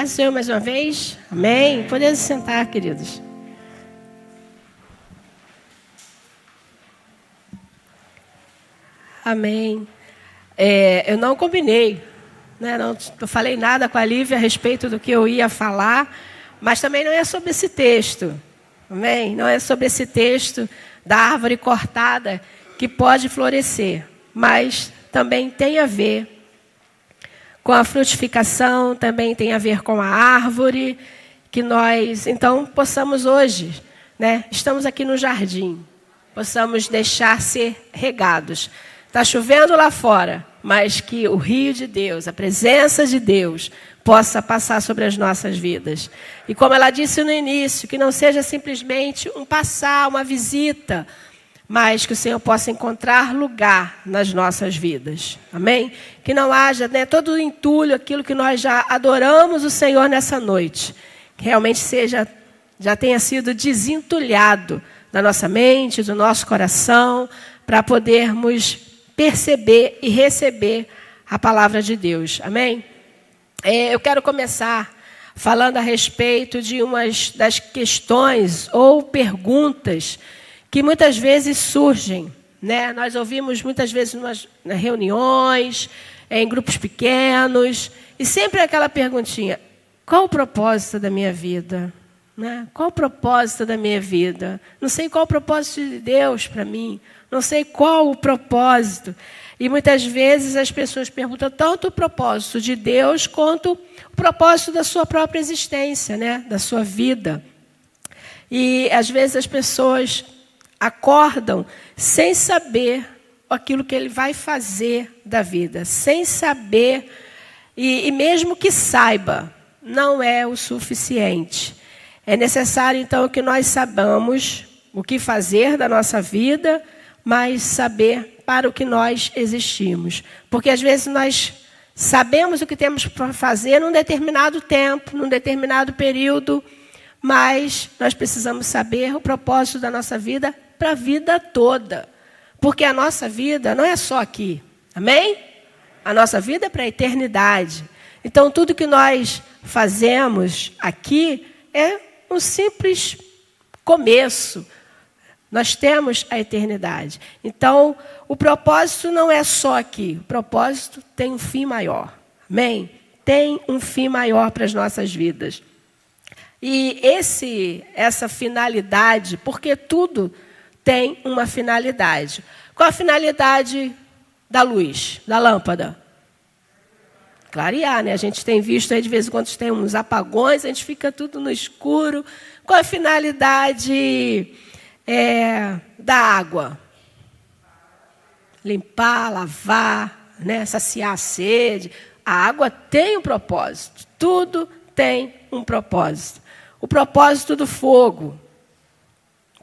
paz do Senhor mais uma vez. Amém. Podemos sentar, queridos. Amém. Eu não combinei, né? Não falei nada com a Lívia a respeito do que eu ia falar, mas também não é sobre esse texto. Amém? Não é sobre esse texto da árvore cortada que pode florescer, mas também tem a ver com a frutificação, também tem a ver com a árvore, que nós, então, possamos hoje, né? Estamos aqui no jardim, possamos deixar ser regados. Está chovendo lá fora, mas que o rio de Deus, a presença de Deus, possa passar sobre as nossas vidas. E como ela disse no início, que não seja simplesmente um passar, uma visita, mas que o Senhor possa encontrar lugar nas nossas vidas. Amém? Que não haja, né, todo o entulho, aquilo que nós já adoramos o Senhor nessa noite. Que realmente já tenha sido desentulhado da nossa mente, do nosso coração, para podermos perceber e receber a palavra de Deus. Amém? Eu quero começar falando a respeito de umas das questões ou perguntas que muitas vezes surgem, né? Nós ouvimos muitas vezes nas reuniões, em grupos pequenos, e sempre aquela perguntinha: qual o propósito da minha vida? Né? Qual o propósito da minha vida? Não sei qual o propósito de Deus para mim, não sei qual o propósito. E muitas vezes as pessoas perguntam tanto o propósito de Deus quanto o propósito da sua própria existência, né? Da sua vida. E às vezes as pessoas acordam sem saber aquilo que ele vai fazer da vida, sem saber, e mesmo que saiba, não é o suficiente. É necessário, então, que nós saibamos o que fazer da nossa vida, mas saber para o que nós existimos. Porque, às vezes, nós sabemos o que temos para fazer num determinado tempo, num determinado período, mas nós precisamos saber o propósito da nossa vida para a vida toda. Porque a nossa vida não é só aqui. Amém? A nossa vida é para a eternidade. Então, tudo que nós fazemos aqui é um simples começo. Nós temos a eternidade. Então, o propósito não é só aqui. O propósito tem um fim maior. Amém? Tem um fim maior para as nossas vidas. E essa finalidade, porque tudo tem uma finalidade. Qual a finalidade da luz, da lâmpada? Clarear, né? A gente tem visto aí de vez em quando tem uns apagões, a gente fica tudo no escuro. Qual a finalidade da água? Limpar, lavar, né? Saciar a sede. A água tem um propósito. Tudo tem um propósito. O propósito do fogo.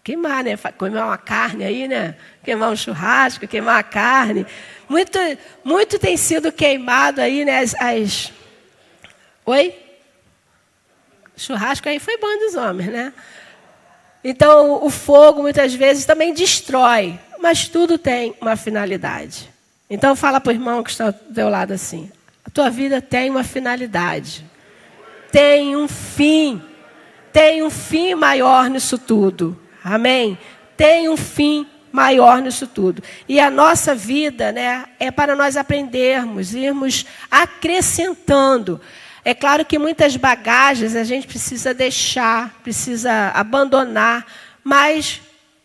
Queimar, né? Queimar uma carne aí, né? Queimar um churrasco, queimar a carne. Muito tem sido queimado aí, né? Oi? Churrasco aí foi bom dos homens, né? Então, o fogo muitas vezes também destrói, mas tudo tem uma finalidade. Então, fala para o irmão que está do teu lado assim: a tua vida tem uma finalidade. Tem um fim. Tem um fim maior nisso tudo. Amém? Tem um fim maior nisso tudo. E a nossa vida, né, é para nós aprendermos, irmos acrescentando. É claro que muitas bagagens a gente precisa deixar, precisa abandonar, mas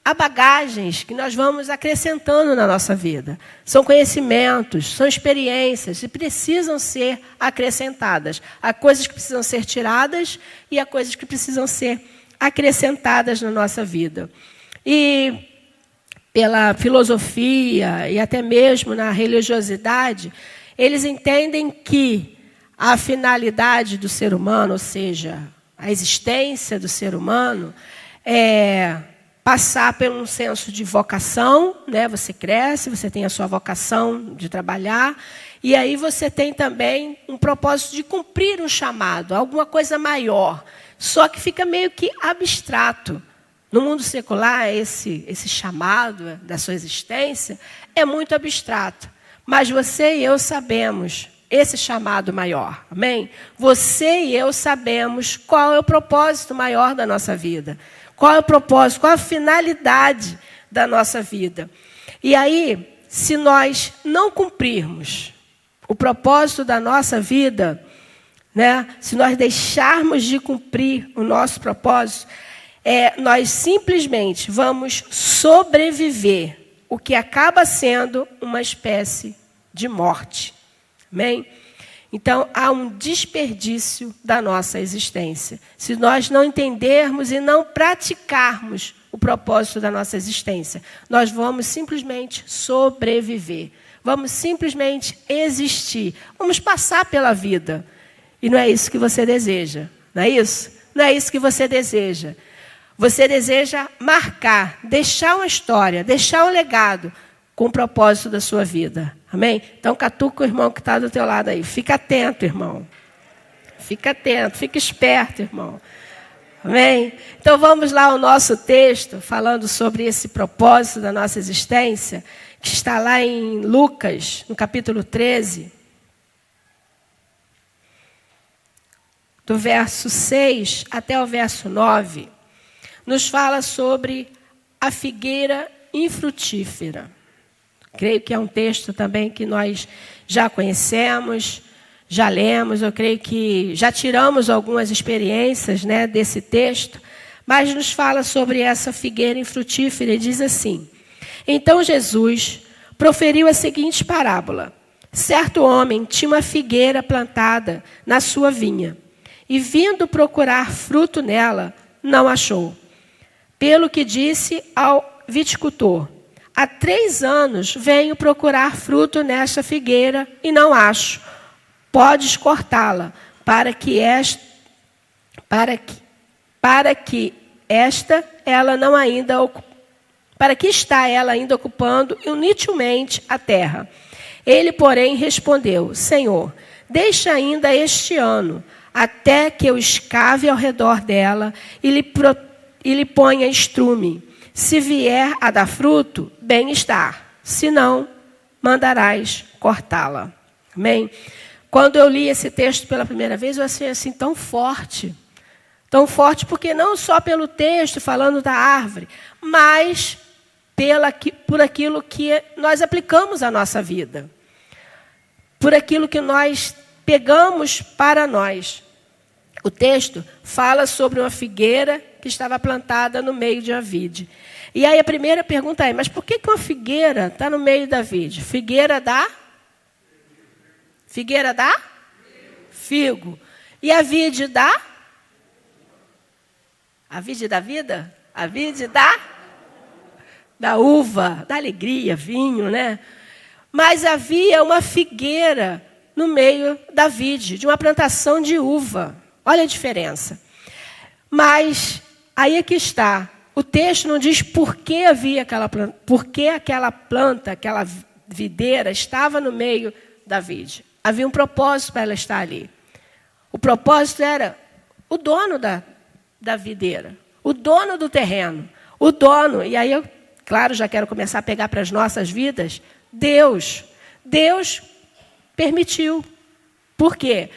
há bagagens que nós vamos acrescentando na nossa vida. São conhecimentos, são experiências e precisam ser acrescentadas. Há coisas que precisam ser tiradas e há coisas que precisam ser acrescentadas na nossa vida. E pela filosofia e até mesmo na religiosidade, eles entendem que a finalidade do ser humano, ou seja, a existência do ser humano, é passar por um senso de vocação, né? Você cresce, você tem a sua vocação de trabalhar, e aí você tem também um propósito de cumprir um chamado, alguma coisa maior. Só que fica meio que abstrato. No mundo secular, esse chamado da sua existência é muito abstrato. Mas você e eu sabemos esse chamado maior, amém? Você e eu sabemos qual é o propósito maior da nossa vida. Qual é o propósito, qual é a finalidade da nossa vida. E aí, se nós não cumprirmos o propósito da nossa vida, né, se nós deixarmos de cumprir o nosso propósito, nós simplesmente vamos sobreviver, o que acaba sendo uma espécie de morte. Amém? Então, há um desperdício da nossa existência. Se nós não entendermos e não praticarmos o propósito da nossa existência, nós vamos simplesmente sobreviver. Vamos simplesmente existir. Vamos passar pela vida. E não é isso que você deseja. Não é isso? Não é isso que você deseja. Você deseja marcar, deixar uma história, deixar um legado com o propósito da sua vida. Amém? Então, catuca o irmão que está do teu lado aí. Fica atento, irmão. Fica atento, fica esperto, irmão. Amém? Então, vamos lá ao nosso texto, falando sobre esse propósito da nossa existência, que está lá em Lucas, no capítulo 13, do verso 6 até o verso 9, nos fala sobre a figueira infrutífera. Creio que é um texto também que nós já conhecemos, já lemos, eu creio que já tiramos algumas experiências, né, desse texto, mas nos fala sobre essa figueira infrutífera e diz assim: então Jesus proferiu a seguinte parábola. Certo homem tinha uma figueira plantada na sua vinha, e vindo procurar fruto nela, não achou. Pelo que disse ao viticultor: há 3 anos venho procurar fruto nesta figueira e não acho. Podes cortá-la, para que está ela ainda ocupando inutilmente a terra. Ele, porém, respondeu: Senhor, deixa ainda este ano, até que eu escave ao redor dela e lhe ponha estrume. Se vier a dar fruto, bem está. Se não, mandarás cortá-la. Amém? Quando eu li esse texto pela primeira vez, eu achei assim tão forte. Tão forte porque não só pelo texto falando da árvore, mas por aquilo que nós aplicamos à nossa vida. Por aquilo que nós pegamos para nós. O texto fala sobre uma figueira que estava plantada no meio de uma vide. E aí a primeira pergunta é: mas por que uma figueira está no meio da vide? Figueira dá figo. E a vide dá? A vide da vida? A vide da uva, da alegria, vinho, né? Mas havia uma figueira no meio da vide, de uma plantação de uva. Olha a diferença. Mas aí é que está. O texto não diz por que havia aquela planta, aquela videira estava no meio da vide. Havia um propósito para ela estar ali. O propósito era o dono da videira, o dono do terreno, o dono. E aí eu, claro, já quero começar a pegar para as nossas vidas. Deus permitiu. Por quê?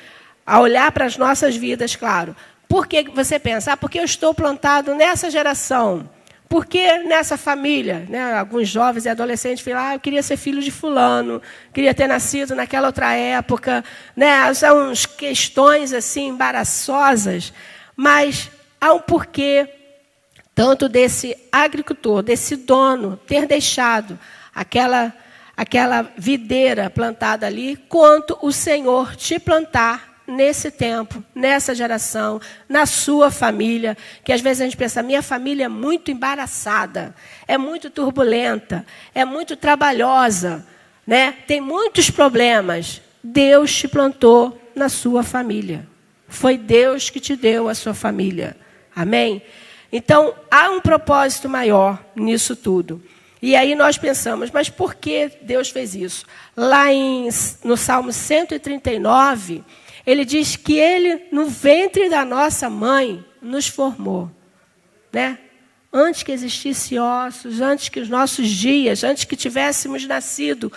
A olhar para as nossas vidas, claro. Por que você pensa? Porque eu estou plantado nessa geração. Porque nessa família, né, alguns jovens e adolescentes falam: eu queria ser filho de fulano, queria ter nascido naquela outra época. Né, são questões assim embaraçosas, mas há um porquê tanto desse agricultor, desse dono, ter deixado aquela videira plantada ali, quanto o Senhor te plantar nesse tempo, nessa geração, na sua família, que às vezes a gente pensa: minha família é muito embaraçada, é muito turbulenta, é muito trabalhosa, né? Tem muitos problemas. Deus te plantou na sua família. Foi Deus que te deu a sua família. Amém? Então, há um propósito maior nisso tudo. E aí nós pensamos: mas por que Deus fez isso? Lá no Salmo 139... ele diz que Ele, no ventre da nossa mãe, nos formou. Né? Antes que existissem ossos, antes que os nossos dias, antes que tivéssemos nascido,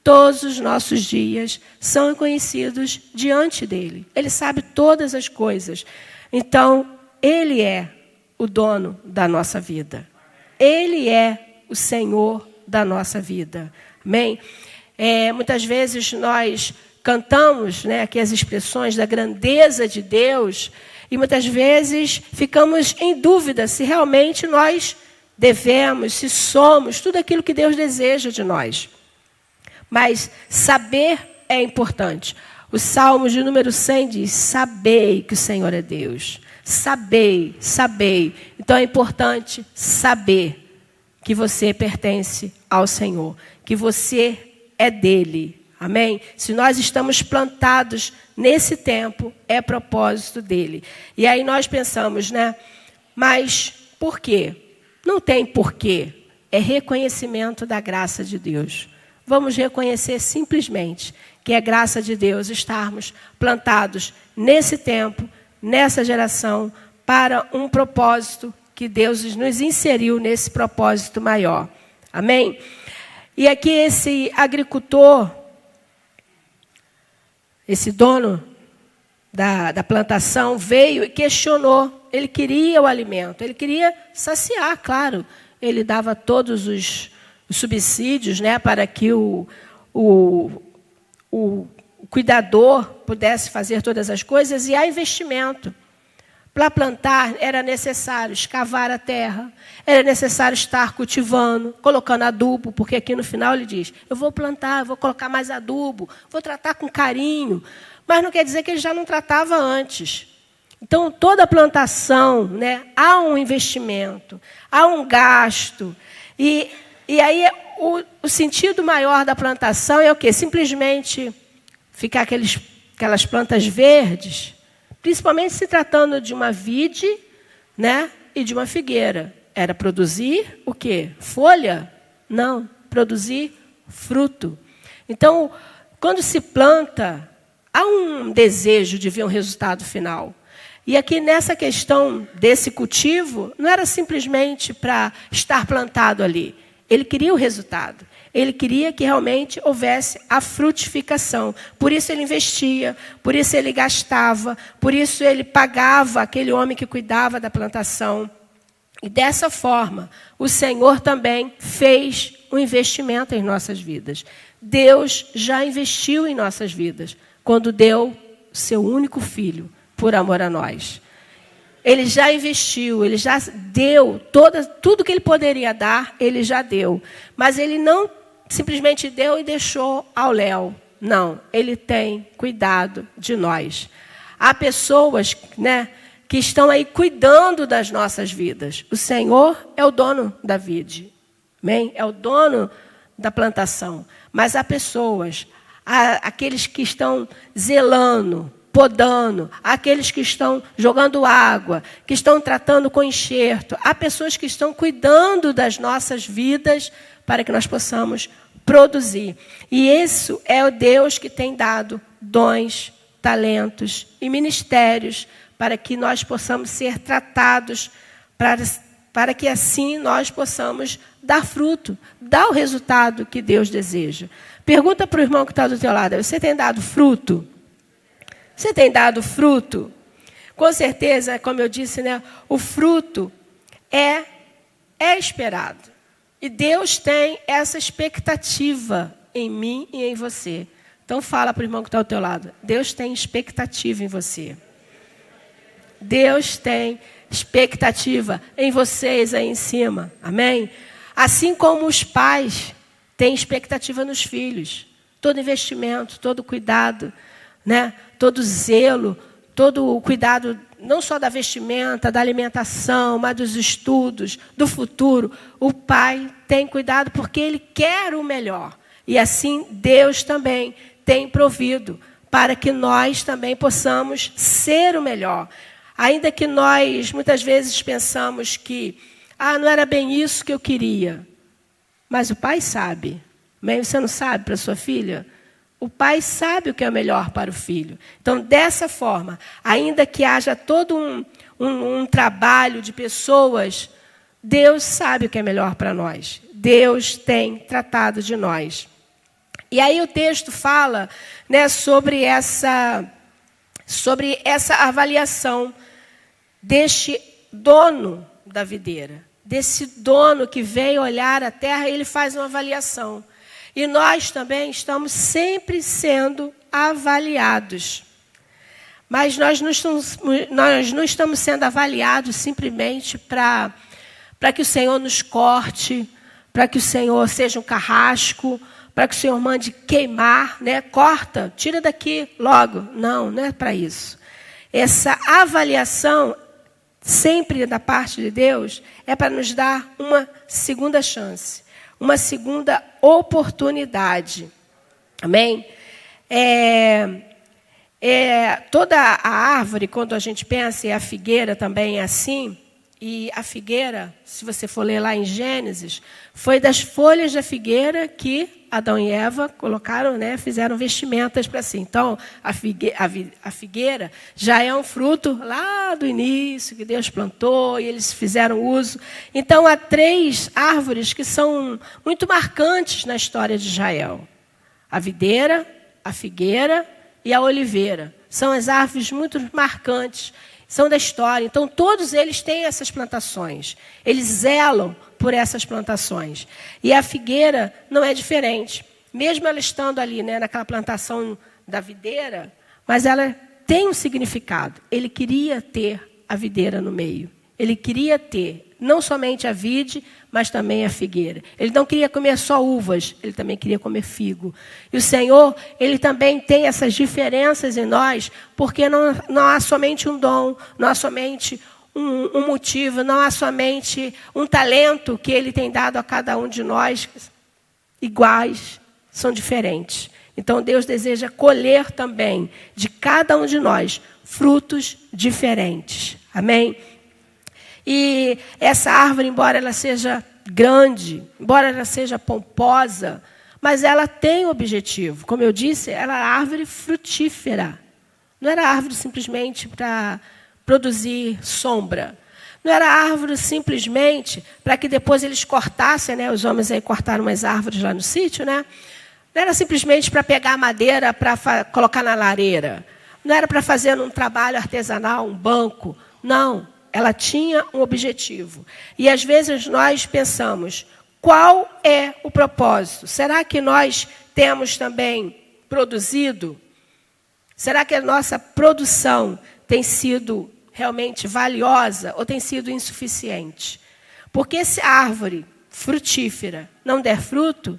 Todos os nossos dias são conhecidos diante dele. Ele sabe todas as coisas. Então, ele é o dono da nossa vida. Ele é o Senhor da nossa vida. Amém? Muitas vezes nós cantamos, né, aqui as expressões da grandeza de Deus e muitas vezes ficamos em dúvida se realmente nós devemos, se somos tudo aquilo que Deus deseja de nós. Mas saber é importante. O Salmo de número 100 diz: sabei que o Senhor é Deus. Sabei, sabei. Então é importante saber que você pertence ao Senhor, que você é dele. Amém? Se nós estamos plantados nesse tempo, é propósito dele. E aí nós pensamos, né? Mas por quê? Não tem porquê. É reconhecimento da graça de Deus. Vamos reconhecer simplesmente que é graça de Deus estarmos plantados nesse tempo, nessa geração, para um propósito que Deus nos inseriu nesse propósito maior. Amém? E aqui esse agricultor, esse dono da plantação, veio e questionou. Ele queria o alimento, ele queria saciar, claro. Ele dava todos os subsídios, né, para que o cuidador pudesse fazer todas as coisas, e há investimento. Para plantar era necessário escavar a terra, era necessário estar cultivando, colocando adubo, porque aqui no final ele diz: eu vou plantar, eu vou colocar mais adubo, vou tratar com carinho. Mas não quer dizer que ele já não tratava antes. Então, toda plantação, né, há um investimento, há um gasto. E aí, o sentido maior da plantação é o quê? Simplesmente ficar aquelas plantas verdes, principalmente se tratando de uma vide, né, e de uma figueira. Era produzir o quê? Folha? Não, produzir fruto. Então, quando se planta, há um desejo de ver um resultado final. E aqui nessa questão desse cultivo, não era simplesmente para estar plantado ali. Ele queria o resultado. Ele queria que realmente houvesse a frutificação. Por isso ele investia, por isso ele gastava, por isso ele pagava aquele homem que cuidava da plantação. E dessa forma, o Senhor também fez um investimento em nossas vidas. Deus já investiu em nossas vidas quando deu seu único filho por amor a nós. Ele já investiu, ele já deu tudo que ele poderia dar, ele já deu. Mas ele não simplesmente deu e deixou ao léu. Não, ele tem cuidado de nós. Há pessoas, né, que estão aí cuidando das nossas vidas. O Senhor é o dono da vide. Amém? É o dono da plantação. Mas há pessoas, aqueles que estão zelando, podando, aqueles que estão jogando água, que estão tratando com enxerto. Há pessoas que estão cuidando das nossas vidas para que nós possamos produzir. E isso é o Deus que tem dado dons, talentos e ministérios para que nós possamos ser tratados, para que assim nós possamos dar fruto, dar o resultado que Deus deseja. Pergunta para o irmão que está do teu lado: você tem dado fruto? Você tem dado fruto? Com certeza, como eu disse, né, o fruto é esperado. E Deus tem essa expectativa em mim e em você. Então fala para o irmão que está ao teu lado: Deus tem expectativa em você. Deus tem expectativa em vocês aí em cima. Amém? Assim como os pais têm expectativa nos filhos. Todo investimento, todo cuidado, né? Todo zelo, todo o cuidado, não só da vestimenta, da alimentação, mas dos estudos, do futuro. O pai tem cuidado porque ele quer o melhor. E assim Deus também tem provido para que nós também possamos ser o melhor. Ainda que nós muitas vezes pensamos que não era bem isso que eu queria. Mas o pai sabe. Mas você não sabe para sua filha? O pai sabe o que é melhor para o filho. Então, dessa forma, ainda que haja todo um trabalho de pessoas, Deus sabe o que é melhor para nós. Deus tem tratado de nós. E aí o texto fala, né, sobre essa avaliação deste dono da videira, desse dono que veio olhar a terra e ele faz uma avaliação. E nós também estamos sempre sendo avaliados. Mas nós não estamos sendo avaliados simplesmente para que o Senhor nos corte, para que o Senhor seja um carrasco, para que o Senhor mande queimar, né? Corta, tira daqui logo. Não, não é para isso. Essa avaliação, sempre da parte de Deus, é para nos dar uma segunda chance, uma segunda oportunidade. Amém? Toda a árvore, quando a gente pensa, e a figueira também é assim, e a figueira, se você for ler lá em Gênesis, foi das folhas da figueira que Adão e Eva colocaram, né, fizeram vestimentas para si. Então, a figueira já é um fruto lá do início, que Deus plantou, e eles fizeram uso. Então, há 3 árvores que são muito marcantes na história de Israel. A videira, a figueira e a oliveira. São as árvores muito marcantes, são da história. Então, todos eles têm essas plantações. Eles zelam por essas plantações. E a figueira não é diferente. Mesmo ela estando ali, né, naquela plantação da videira, mas ela tem um significado. Ele queria ter a videira no meio. Ele queria ter não somente a vide, mas também a figueira. Ele não queria comer só uvas, ele também queria comer figo. E o Senhor, ele também tem essas diferenças em nós, porque não há somente um dom, não há somente um motivo, não há somente um talento que ele tem dado a cada um de nós, iguais, são diferentes. Então Deus deseja colher também de cada um de nós frutos diferentes. Amém? E essa árvore, embora ela seja grande, embora ela seja pomposa, mas ela tem um objetivo. Como eu disse, ela é árvore frutífera. Não era árvore simplesmente para produzir sombra. Não era árvore simplesmente para que depois eles cortassem, né? Os homens aí cortaram umas árvores lá no sítio, né? Não era simplesmente para pegar madeira para colocar na lareira. Não era para fazer um trabalho artesanal, um banco. Não. Ela tinha um objetivo. E às vezes nós pensamos, qual é o propósito? Será que nós temos também produzido? Será que a nossa produção tem sido realmente valiosa ou tem sido insuficiente? Porque se a árvore frutífera não der fruto,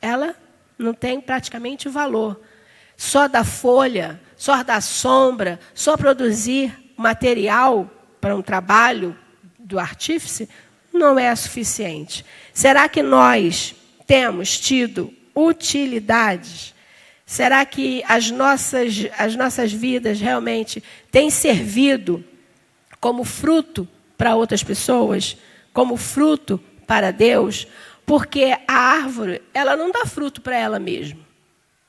ela não tem praticamente valor. Só dar folha, só dar sombra, só produzir material para um trabalho do artífice, não é suficiente. Será que nós temos tido utilidades? Será que as nossas vidas realmente têm servido como fruto para outras pessoas? Como fruto para Deus? Porque a árvore, ela não dá fruto para ela mesma.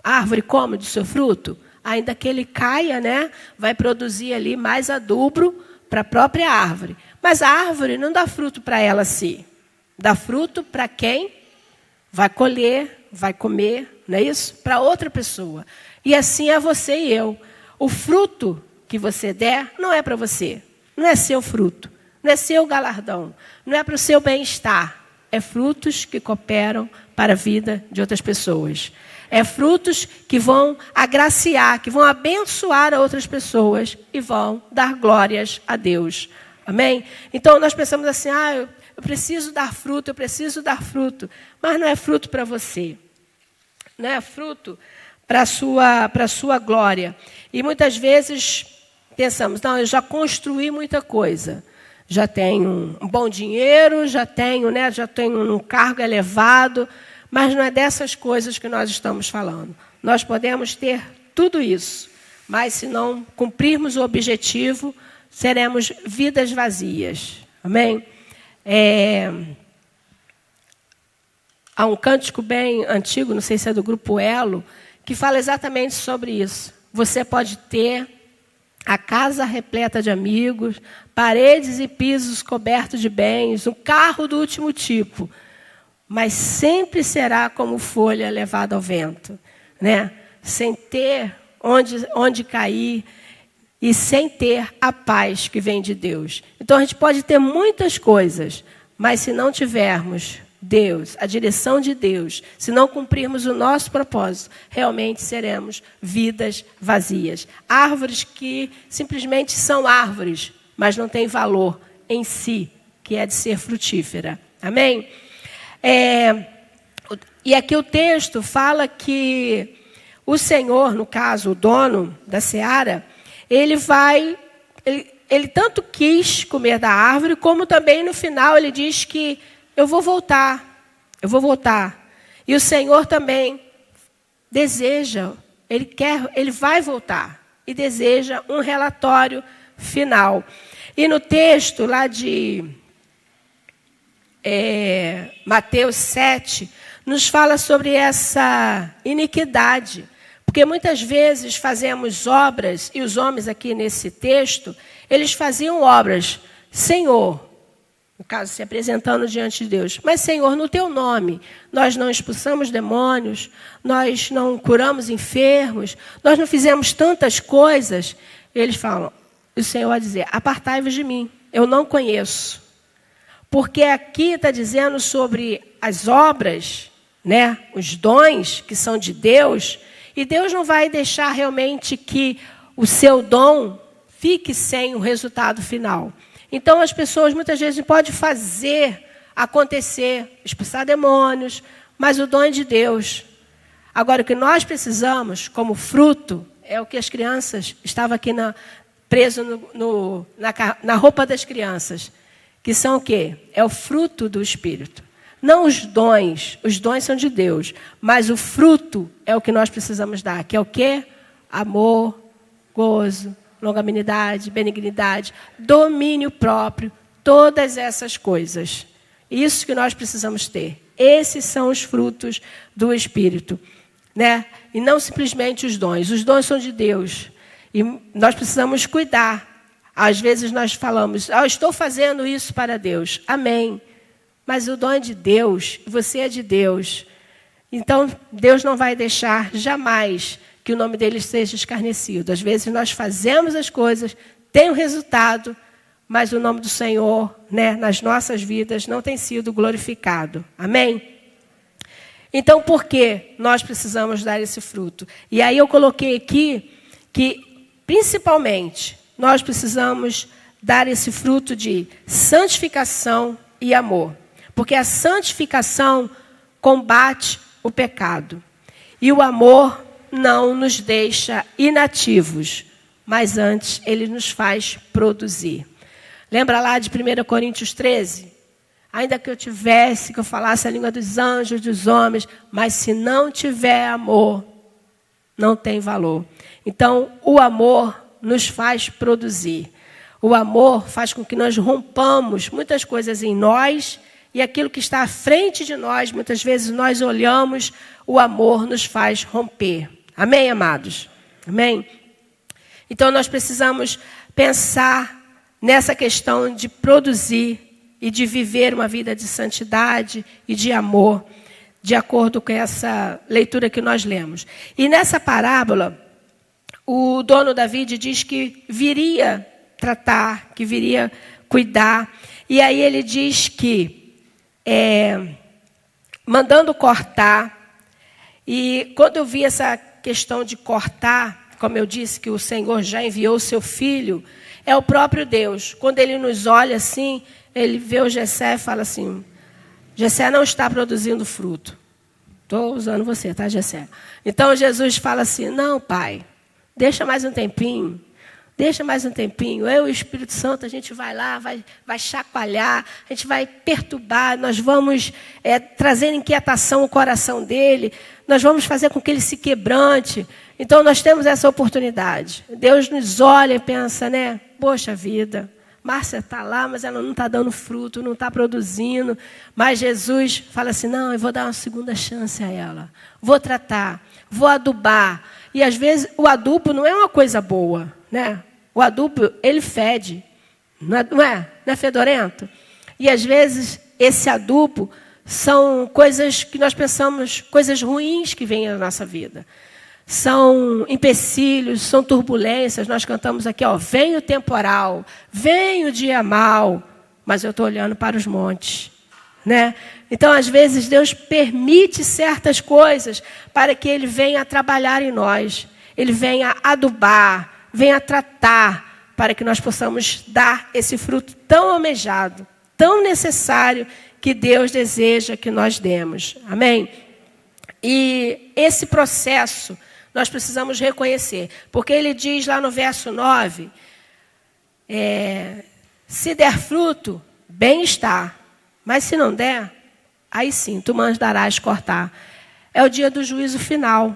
A árvore come do seu fruto? Ainda que ele caia, né, vai produzir ali mais adubo para a própria árvore. Mas a árvore não dá fruto para ela si. Dá fruto para quem vai colher, vai comer, não é isso? Para outra pessoa. E assim é você e eu. O fruto que você der não é para você. Não é seu fruto. Não é seu galardão. Não é para o seu bem-estar. É frutos que cooperam para a vida de outras pessoas. É frutos que vão agraciar, que vão abençoar a outras pessoas e vão dar glórias a Deus. Amém? Então, nós pensamos assim, eu preciso dar fruto, eu preciso dar fruto. Mas não é fruto para você. Não é fruto para a sua glória. E muitas vezes pensamos, não, eu já construí muita coisa. Já tenho um bom dinheiro, já tenho um cargo elevado. Mas não é dessas coisas que nós estamos falando. Nós podemos ter tudo isso, mas se não cumprirmos o objetivo, seremos vidas vazias. Amém? Há um cântico bem antigo, não sei se é do Grupo Elo, que fala exatamente sobre isso. Você pode ter a casa repleta de amigos, paredes e pisos cobertos de bens, um carro do último tipo. mas sempre será como folha levada ao vento, né? Sem ter onde cair e sem ter a paz que vem de Deus. Então a gente pode ter muitas coisas, mas se não tivermos Deus, a direção de Deus, se não cumprirmos o nosso propósito, realmente seremos vidas vazias. Árvores que simplesmente são árvores, mas não têm valor em si, que é de ser frutífera. Amém? E aqui o texto fala que o Senhor, no caso, o dono da seara, ele tanto quis comer da árvore, como também no final ele diz que eu vou voltar. E o Senhor também deseja, ele vai voltar e deseja um relatório final. E no texto lá de Mateus 7, nos fala sobre essa iniquidade. Porque muitas vezes fazemos obras, e os homens aqui nesse texto, eles faziam obras, Senhor, no caso, se apresentando diante de Deus, mas Senhor, no teu nome, nós não expulsamos demônios, nós não curamos enfermos, nós não fizemos tantas coisas. Eles falam, o Senhor vai dizer, apartai-vos de mim, eu não conheço. Porque aqui está dizendo sobre as obras, né, os dons que são de Deus, e Deus não vai deixar realmente que o seu dom fique sem o resultado final. Então, as pessoas muitas vezes podem fazer acontecer, expulsar demônios, mas o dom é de Deus. Agora, o que nós precisamos, como fruto, é o que as crianças, estava aqui preso na roupa das crianças, que são o quê? É o fruto do Espírito. Não os dons são de Deus, mas o fruto é o que nós precisamos dar, que é o quê? Amor, gozo, longanimidade, benignidade, domínio próprio, todas essas coisas. Isso que nós precisamos ter. Esses são os frutos do Espírito, né? E não simplesmente os dons. Os dons são de Deus. E nós precisamos cuidar. Às vezes nós falamos, estou fazendo isso para Deus. Amém. Mas o dom é de Deus, você é de Deus. Então, Deus não vai deixar jamais que o nome dele seja escarnecido. Às vezes nós fazemos as coisas, tem um resultado, mas o nome do Senhor, né, nas nossas vidas não tem sido glorificado. Amém? Então, por que nós precisamos dar esse fruto? E aí eu coloquei aqui que, principalmente, nós precisamos dar esse fruto de santificação e amor. Porque a santificação combate o pecado. E o amor não nos deixa inativos, mas antes ele nos faz produzir. Lembra lá de 1 Coríntios 13? Ainda que eu falasse a língua dos anjos, dos homens, mas se não tiver amor, não tem valor. Então, o amor nos faz produzir. O amor faz com que nós rompamos muitas coisas em nós, e aquilo que está à frente de nós, muitas vezes nós olhamos, o amor nos faz romper. Amém, amados? Amém? Então, nós precisamos pensar nessa questão de produzir e de viver uma vida de santidade e de amor, de acordo com essa leitura que nós lemos. E nessa parábola, o dono David diz que viria tratar, que viria cuidar. E aí ele diz que mandando cortar. E quando eu vi essa questão de cortar, como eu disse que o Senhor já enviou o seu filho, é o próprio Deus. Quando ele nos olha assim, ele vê o Jessé e fala assim, Jessé não está produzindo fruto. Estou usando você, tá, Jessé? Então Jesus fala assim, não, pai, deixa mais um tempinho. Deixa mais um tempinho, eu e o Espírito Santo, a gente vai lá, vai chacoalhar, a gente vai perturbar, nós vamos trazer inquietação no coração dele, nós vamos fazer com que ele se quebrante. Então, nós temos essa oportunidade. Deus nos olha e pensa, né? Poxa vida, Márcia está lá, mas ela não está dando fruto, não está produzindo. Mas Jesus fala assim, não, eu vou dar uma segunda chance a ela. Vou tratar, vou adubar. E, às vezes, o adubo não é uma coisa boa, né? O adubo, ele fede, não é fedorento? E às vezes esse adubo são coisas que nós pensamos, coisas ruins que vêm na nossa vida. São empecilhos, são turbulências. Nós cantamos aqui, ó, vem o temporal, vem o dia mau, mas eu estou olhando para os montes, né? Então, às vezes, Deus permite certas coisas para que Ele venha trabalhar em nós. Ele venha adubar, venha tratar, para que nós possamos dar esse fruto tão almejado, tão necessário, que Deus deseja que nós demos. Amém? E esse processo nós precisamos reconhecer. Porque Ele diz lá no verso 9, se der fruto, bem está. Mas se não der, aí sim, tu mandarás cortar. É o dia do juízo final.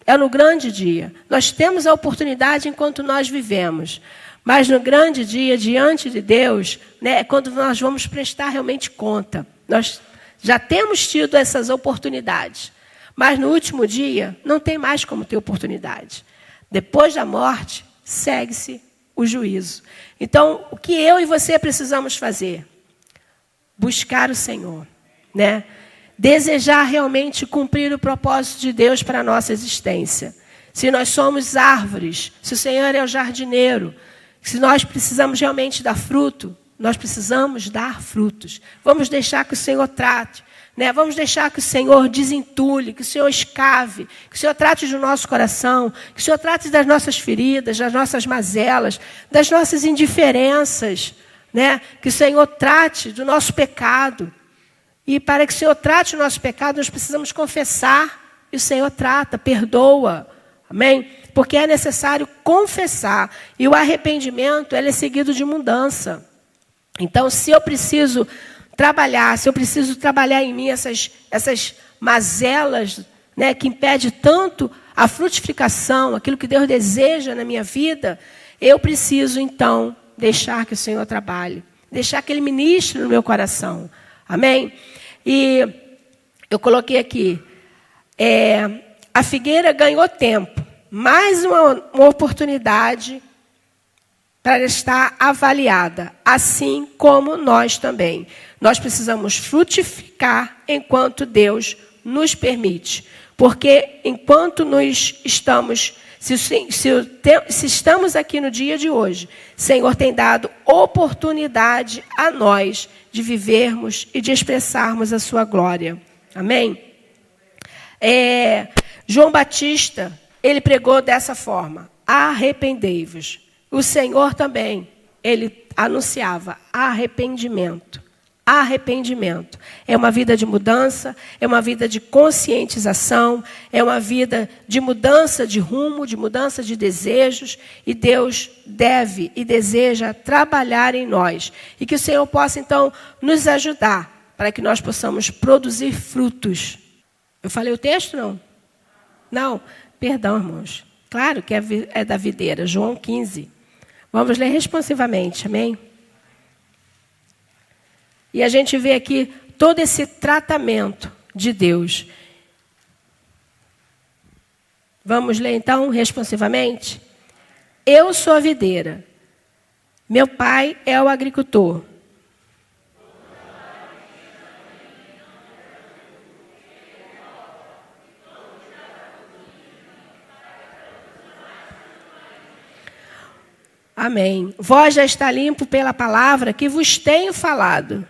É no grande dia. Nós temos a oportunidade enquanto nós vivemos. Mas no grande dia, diante de Deus, né, é quando nós vamos prestar realmente conta. Nós já temos tido essas oportunidades. Mas no último dia, não tem mais como ter oportunidade. Depois da morte, segue-se o juízo. Então, o que eu e você precisamos fazer? Buscar o Senhor, né? Desejar realmente cumprir o propósito de Deus para a nossa existência. Se nós somos árvores, se o Senhor é o jardineiro, se nós precisamos realmente dar fruto, nós precisamos dar frutos. Vamos deixar que o Senhor trate, né? Vamos deixar que o Senhor desentulhe, que o Senhor escave, que o Senhor trate do nosso coração, que o Senhor trate das nossas feridas, das nossas mazelas, das nossas indiferenças, né? Que o Senhor trate do nosso pecado. E para que o Senhor trate o nosso pecado, nós precisamos confessar. E o Senhor trata, perdoa. Amém? Porque é necessário confessar. E o arrependimento, ele é seguido de mudança. Então, se eu preciso trabalhar em mim essas mazelas, né, que impedem tanto a frutificação, aquilo que Deus deseja na minha vida, eu preciso, então, deixar que o Senhor trabalhe. Deixar que Ele ministre no meu coração. Amém? E eu coloquei aqui, a figueira ganhou tempo, mais uma oportunidade para estar avaliada, assim como nós também. Nós precisamos frutificar enquanto Deus nos permite, porque enquanto nós estamos, se estamos aqui no dia de hoje, o Senhor tem dado oportunidade a nós de vivermos e de expressarmos a sua glória. Amém? João Batista, ele pregou dessa forma: arrependei-vos. O Senhor também, ele anunciava arrependimento. Arrependimento. É uma vida de mudança, é uma vida de conscientização, é uma vida de mudança de rumo, de mudança de desejos. E Deus deve e deseja trabalhar em nós. E que o Senhor possa, então, nos ajudar para que nós possamos produzir frutos. Eu falei o texto, não? Não? Perdão, irmãos. Claro que é da videira, João 15. Vamos ler responsivamente, amém? E a gente vê aqui todo esse tratamento de Deus. Vamos ler então responsivamente? Eu sou a videira. Meu pai é o agricultor. Amém. Vós já está limpo pela palavra que vos tenho falado.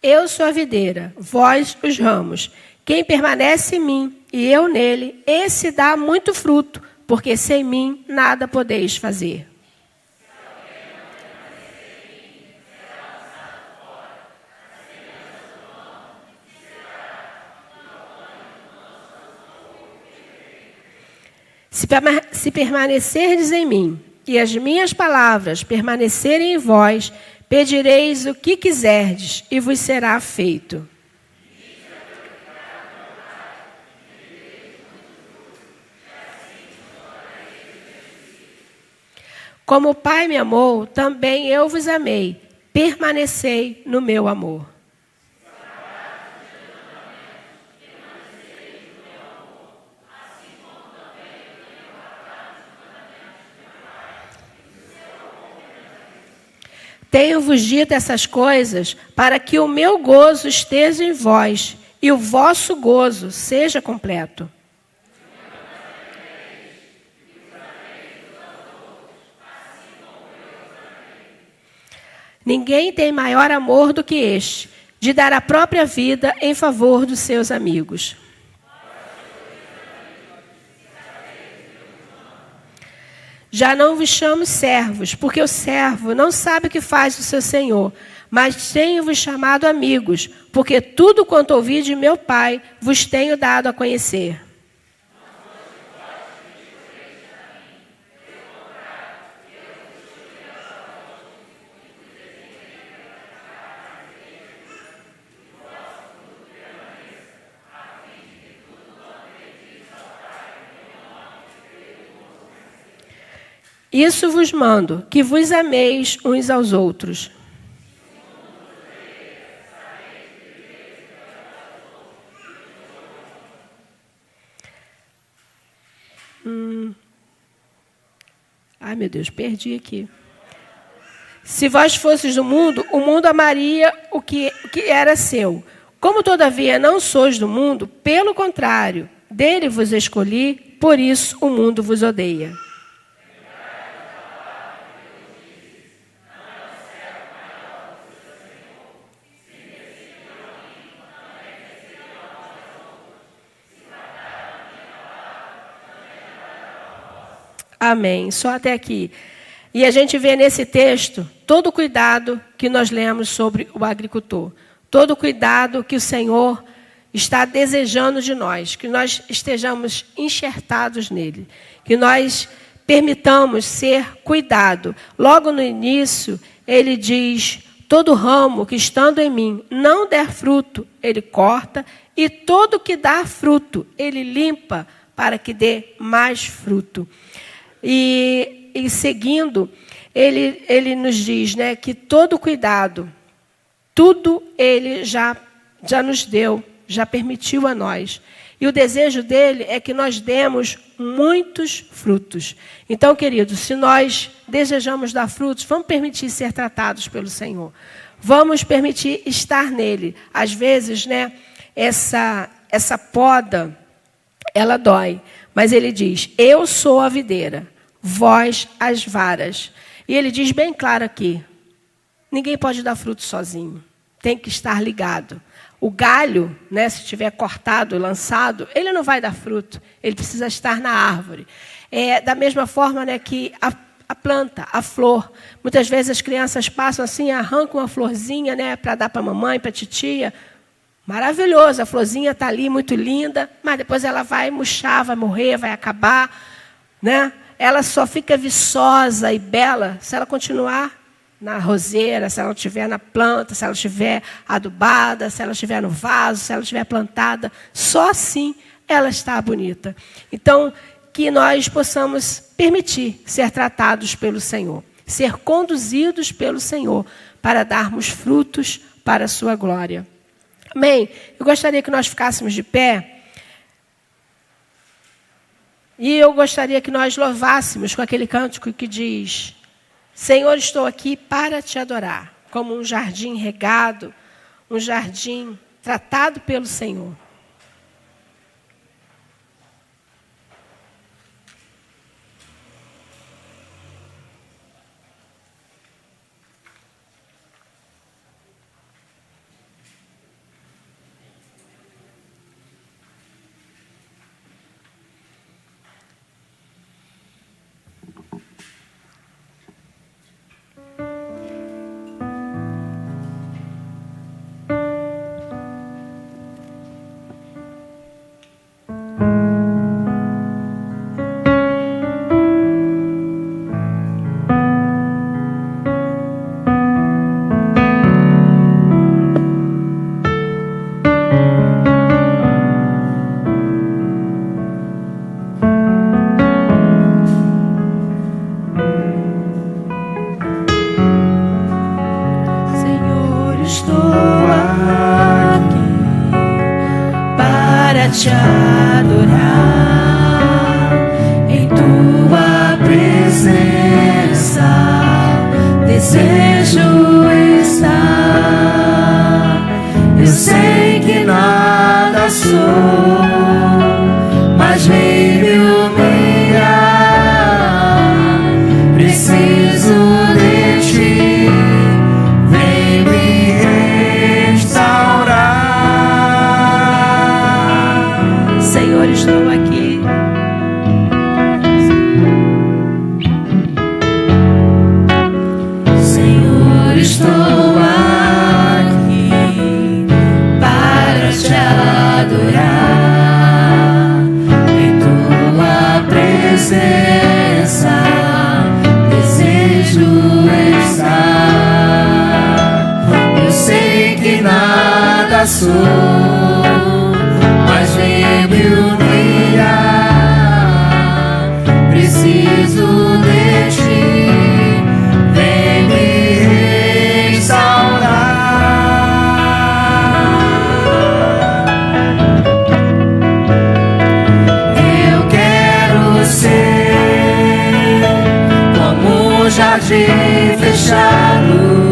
Eu sou a videira, vós os ramos. Quem permanece em mim e eu nele, esse dá muito fruto, porque sem mim nada podeis fazer. Se permanecerdes em mim e as minhas palavras permanecerem em vós, pedireis o que quiserdes e vos será feito. Como o Pai me amou, também eu vos amei. Permanecei no meu amor. Tenho-vos dito essas coisas para que o meu gozo esteja em vós e o vosso gozo seja completo. Ninguém tem maior amor do que este, de dar a própria vida em favor dos seus amigos. Já não vos chamo servos, porque o servo não sabe o que faz o seu senhor, mas tenho-vos chamado amigos, porque tudo quanto ouvi de meu Pai vos tenho dado a conhecer. Isso vos mando, que vos ameis uns aos outros. Ai, meu Deus, perdi aqui. Se vós fosseis do mundo, o mundo amaria o que era seu. Como, todavia, não sois do mundo, pelo contrário, dele vos escolhi, por isso o mundo vos odeia. Amém. Só até aqui. E a gente vê nesse texto todo o cuidado que nós lemos sobre o agricultor. Todo o cuidado que o Senhor está desejando de nós. Que nós estejamos enxertados nele. Que nós permitamos ser cuidado. Logo no início, ele diz: todo ramo que estando em mim não der fruto, ele corta. E todo que dá fruto, ele limpa para que dê mais fruto. E seguindo, ele nos diz, né, que todo cuidado, tudo ele já nos deu, já permitiu a nós. E o desejo dele é que nós demos muitos frutos. Então, queridos, se nós desejamos dar frutos, vamos permitir ser tratados pelo Senhor. Vamos permitir estar nele. Às vezes, né, essa poda, ela dói. Mas ele diz: eu sou a videira, vós as varas. E ele diz bem claro aqui: ninguém pode dar fruto sozinho. Tem que estar ligado. O galho, né, se estiver cortado e lançado, ele não vai dar fruto. Ele precisa estar na árvore. Da mesma forma, né, que a planta, a flor. Muitas vezes as crianças passam assim, arrancam uma florzinha, né, para dar para a mamãe, para a titia. Maravilhoso, a florzinha está ali, muito linda, mas depois ela vai murchar, vai morrer, vai acabar, né? Ela só fica viçosa e bela se ela continuar na roseira, se ela estiver na planta, se ela estiver adubada, se ela estiver no vaso, se ela estiver plantada. Só assim ela está bonita. Então, que nós possamos permitir ser tratados pelo Senhor, ser conduzidos pelo Senhor, para darmos frutos para a sua glória. Amém? Eu gostaria que nós ficássemos de pé. E eu gostaria que nós louvássemos com aquele cântico que diz: Senhor, estou aqui para te adorar. Como um jardim regado, um jardim tratado pelo Senhor. Te adorar em tua presença, desejo Senhor, estou aqui. Senhor, estou aqui para te adorar. Em tua presença desejo estar. Eu sei que nada sou, mas vem me humilhar. Preciso de ti, vem me restaurar. Eu quero ser como um jardim fechado,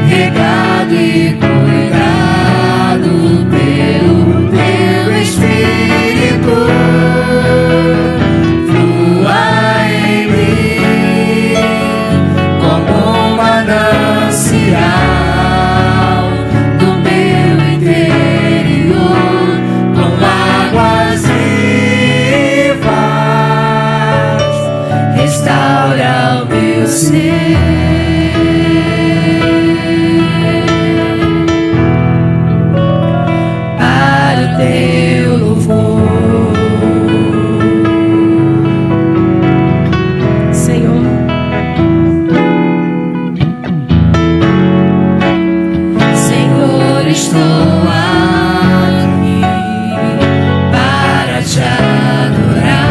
regado e cuidado pelo teu Espírito. Flua em mim como um manancial do meu interior, com águas vivas. Restaura o meu ser. Teu louvor, Senhor. Senhor, estou aqui para te adorar.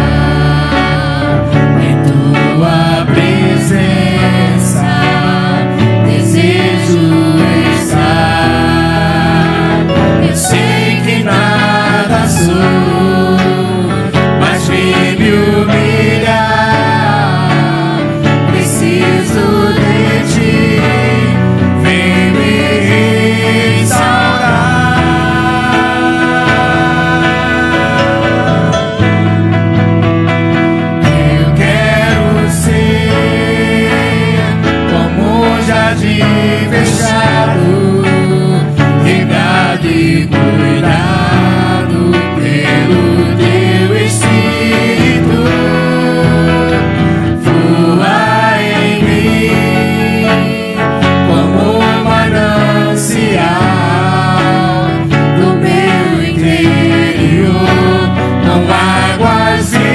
Em tua presença desejo estar. Eu sei que nada sou, mas vem me humilhar. Preciso de ti, vem me restaurar. Eu quero ser como um jardim fechado, regado e cuidado pelo teu Espírito. Flua em mim como um manancial do meu interior, com águas vivas.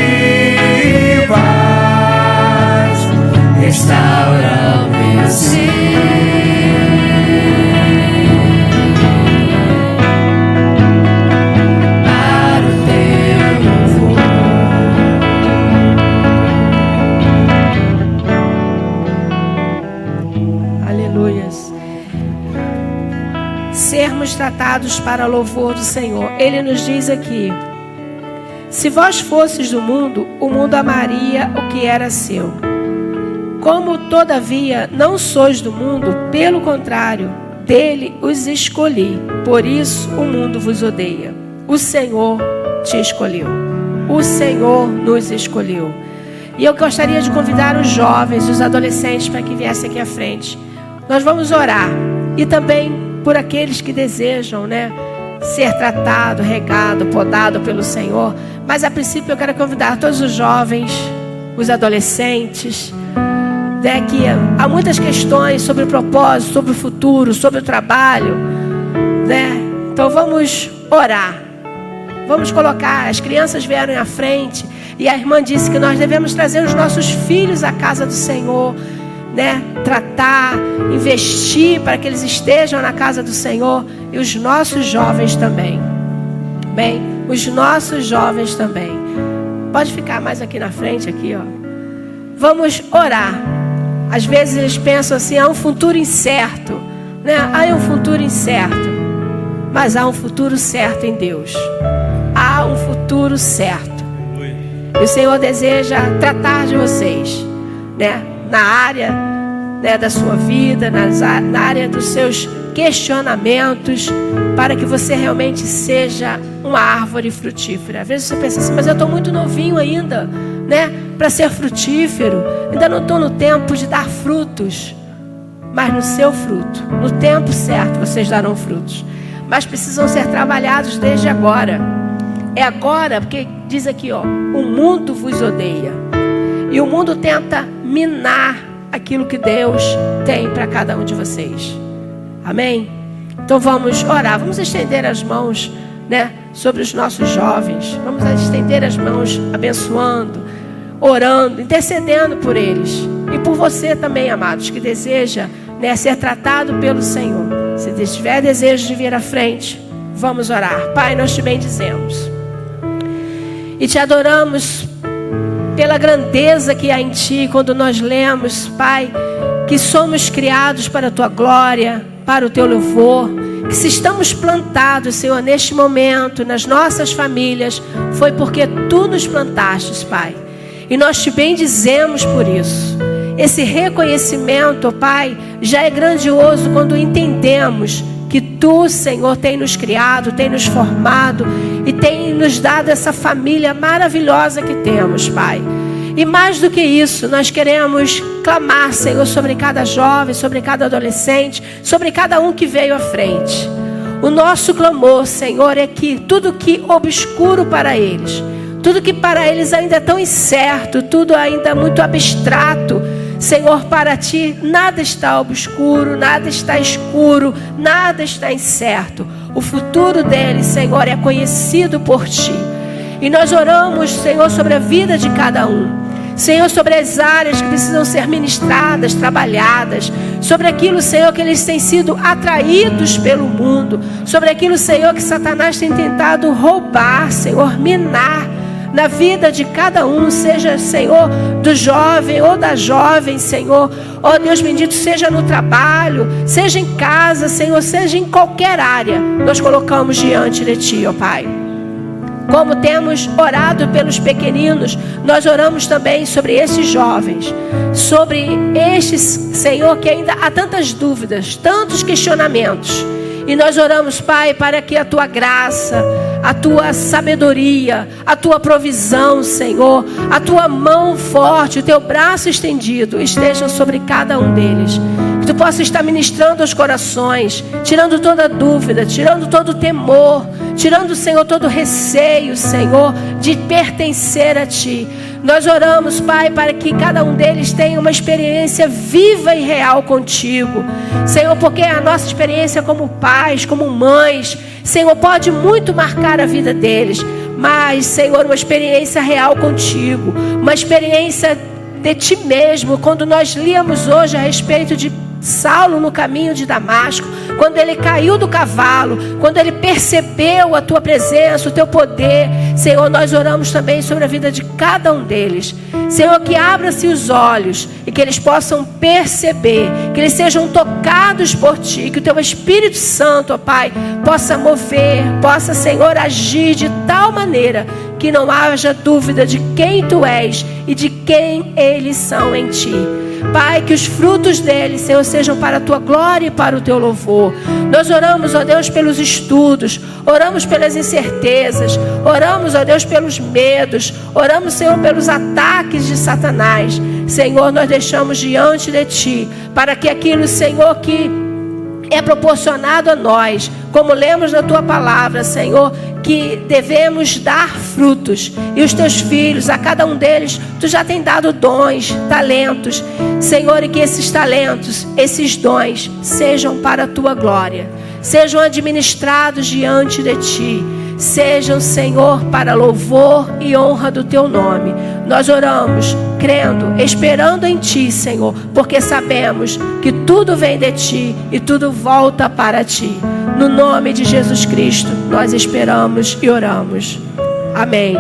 Restaura o meu ser. Para o teu louvor. Aleluias. Sermos tratados para louvor do Senhor. Ele nos diz aqui: se vós fosses do mundo, o mundo amaria o que era seu. Como todavia não sois do mundo, pelo contrário, dele os escolhi. Por isso o mundo vos odeia. O Senhor te escolheu. O Senhor nos escolheu. E eu gostaria de convidar os jovens, os adolescentes, para que viessem aqui à frente. Nós vamos orar. E também por aqueles que desejam, ser tratado, regado, podado pelo Senhor. Mas a princípio eu quero convidar todos os jovens, os adolescentes, que há muitas questões sobre o propósito, sobre o futuro, sobre o trabalho, Então vamos orar. Vamos colocar, as crianças vieram à frente e a irmã disse que nós devemos trazer os nossos filhos à casa do Senhor, tratar, investir para que eles estejam na casa do Senhor, e os nossos jovens também. Bem, os nossos jovens também. Pode ficar mais aqui na frente, aqui, ó. Vamos orar. Às vezes eles pensam assim: há um futuro incerto, Há um futuro incerto, mas há um futuro certo em Deus. Há um futuro certo. E o Senhor deseja tratar de vocês, na área, da sua vida, na área dos seus questionamentos, para que você realmente seja uma árvore frutífera. Às vezes você pensa assim: mas eu estou muito novinho ainda, para ser frutífero. Ainda não estou no tempo de dar frutos. Mas no seu fruto, no tempo certo, vocês darão frutos. Mas precisam ser trabalhados desde agora. É agora, porque diz aqui, ó, o mundo vos odeia. E o mundo tenta minar aquilo que Deus tem para cada um de vocês. Amém? Então vamos orar, vamos estender as mãos, né, sobre os nossos jovens. Vamos estender as mãos abençoando, orando, intercedendo por eles. E por você também, amados, que deseja, né, ser tratado pelo Senhor. Se tiver desejo de vir à frente, vamos orar. Pai, nós te bendizemos e te adoramos pela grandeza que há em Ti, quando nós lemos, Pai, que somos criados para a Tua glória, para o Teu louvor, que se estamos plantados, Senhor, neste momento, nas nossas famílias, foi porque Tu nos plantastes, Pai. E nós te bendizemos por isso. Esse reconhecimento, Pai, já é grandioso quando entendemos que Tu, Senhor, tem nos criado, tem nos formado e tem nos dado essa família maravilhosa que temos, Pai. E mais do que isso, nós queremos clamar, Senhor, sobre cada jovem, sobre cada adolescente, sobre cada um que veio à frente. O nosso clamor, Senhor, é que tudo que obscuro para eles, tudo que para eles ainda é tão incerto, tudo ainda muito abstrato, Senhor, para Ti nada está obscuro, nada está escuro, nada está incerto. O futuro deles, Senhor, é conhecido por Ti. E nós oramos, Senhor, sobre a vida de cada um. Senhor, sobre as áreas que precisam ser ministradas, trabalhadas, sobre aquilo, Senhor, que eles têm sido atraídos pelo mundo, sobre aquilo, Senhor, que Satanás tem tentado roubar, Senhor, minar na vida de cada um, seja, Senhor, do jovem ou da jovem, Senhor, ó Deus bendito, seja no trabalho, seja em casa, Senhor, seja em qualquer área, nós colocamos diante de Ti, ó Pai. Como temos orado pelos pequeninos, nós oramos também sobre esses jovens, sobre estes, Senhor, que ainda há tantas dúvidas, tantos questionamentos. E nós oramos, Pai, para que a Tua graça, a Tua sabedoria, a Tua provisão, Senhor, a Tua mão forte, o Teu braço estendido estejam sobre cada um deles. Que Tu possa estar ministrando aos corações, tirando toda dúvida, tirando todo temor, tirando, Senhor, todo receio, Senhor, de pertencer a Ti. Nós oramos, Pai, para que cada um deles tenha uma experiência viva e real contigo, Senhor, porque a nossa experiência como pais, como mães, Senhor, pode muito marcar a vida deles, mas, Senhor, uma experiência real contigo, uma experiência de Ti mesmo. Quando nós líamos hoje a respeito de Saulo no caminho de Damasco, quando ele caiu do cavalo, quando ele percebeu a Tua presença, o Teu poder, Senhor, nós oramos também sobre a vida de cada um deles. Senhor, que abra-se os olhos e que eles possam perceber, que eles sejam tocados por Ti, que o Teu Espírito Santo, ó Pai, possa mover, possa, Senhor, agir de tal maneira que não haja dúvida de quem Tu és e de quem eles são em Ti. Pai, que os frutos deles, Senhor, sejam para a Tua glória e para o Teu louvor. Nós oramos, ó Deus, pelos estudos, oramos pelas incertezas, oramos, ó Deus, pelos medos, oramos, Senhor, pelos ataques de Satanás. Senhor, nós deixamos diante de Ti, para que aquilo, Senhor, que é proporcionado a nós, como lemos na Tua palavra, Senhor, que devemos dar frutos. E os Teus filhos, a cada um deles, Tu já tem dado dons, talentos, Senhor, e que esses talentos, esses dons, sejam para a Tua glória, sejam administrados diante de Ti, sejam, Senhor, para louvor e honra do Teu nome. Nós oramos, crendo, esperando em Ti, Senhor, porque sabemos que tudo vem de Ti e tudo volta para Ti. No nome de Jesus Cristo, nós esperamos e oramos. Amém.